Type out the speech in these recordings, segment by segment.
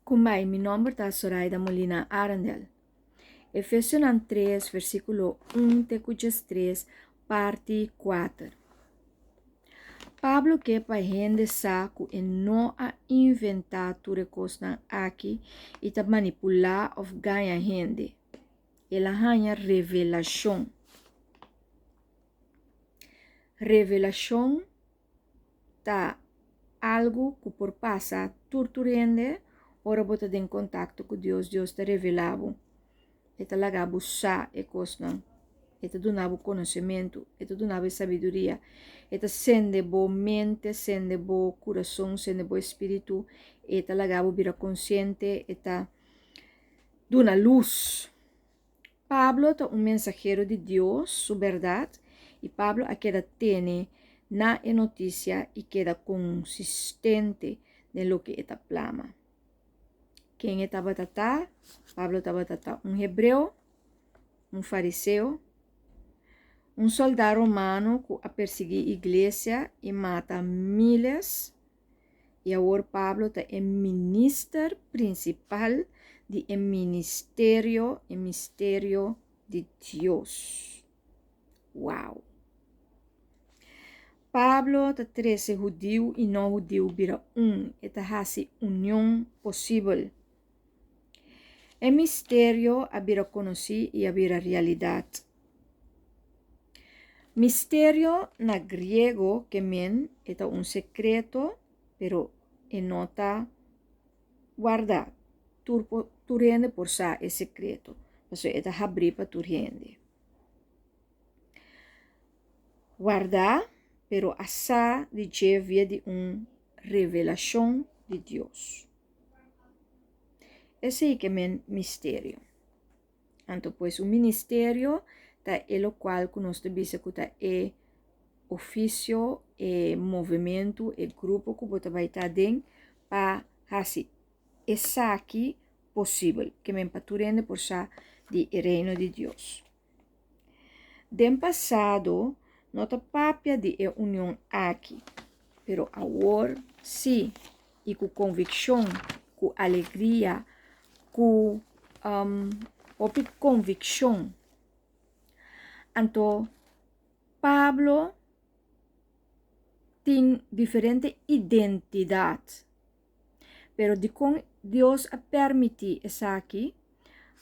Kumai, mi nome é Zoraida Molina Arandel. Efésios 3, versículo 1 te 3, parte 4. Pablo que para gente saco e não a inventar tudo coisa aqui e ta manipular ou ganhar gente. Ela ganha revelação. Revelação tá algo que por passar torturando, ora bota em contato com Deus, Deus te revelava. Eta lagabo sa e coisa. Eta donava conhecimento, eta donava sabedoria, eta sende bo mente, sende bo coração, sende bo espírito, eta lagabo vira consciente, eta dona luz. Pablo é mensageiro de Deus, sua verdade, e Pablo queda tem na notícia e queda consistente no que eta plama. Quem estava tratando? Pablo estava tratando hebreu, fariseu, soldado romano que a perseguir a igreja e mata miles. E agora Pablo é ministro principal do ministério de Deus. Uau! Pablo traz judeu e não judeu vira eta hasi união possível. O mistério a conhecer e a realidade. Mistério na grego que men é secreto, pero não está guardado. Tu rende por sa é secreto. Então, é abrir para tu rende. Guardar, pero a sa de via de revelação de Deus. Esse é que men mistério. Então, pois, o ministério tá o qual que nós devemos que é ofício, é movimento, é grupo que você vai estar dentro para fazer essa aqui possível, que men paturende por sa de reino de Deus. Den passado, nota papia de união aqui, pero agora sim, e com convicção, com alegria, com convicção. Então, Pablo tem diferente identidade, pero de com Deus a permitir essa aqui,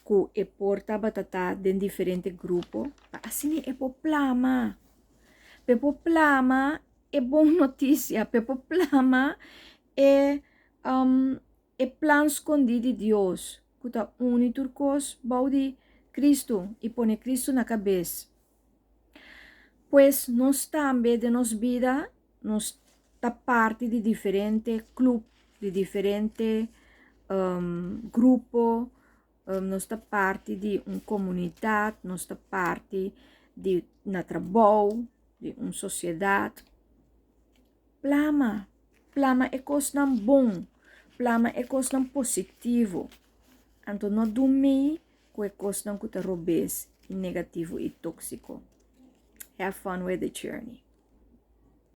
que é porta batata de diferente grupo, assim é problema. Problema é boa notícia, problema é plano escondido de Deus. Que está une turcos, baudi Cristo e põe Cristo na cabeça. Pois nós também de nossa vida, nós está parte de diferente clube, de diferente grupo, nós está parte de uma comunidade, nós está parte de um trabalho, de uma sociedade. Plama é coisa bom, plama é coisa positivo. Então não dormir com a coisa que te roubes negativo e tóxico. Have fun with the journey.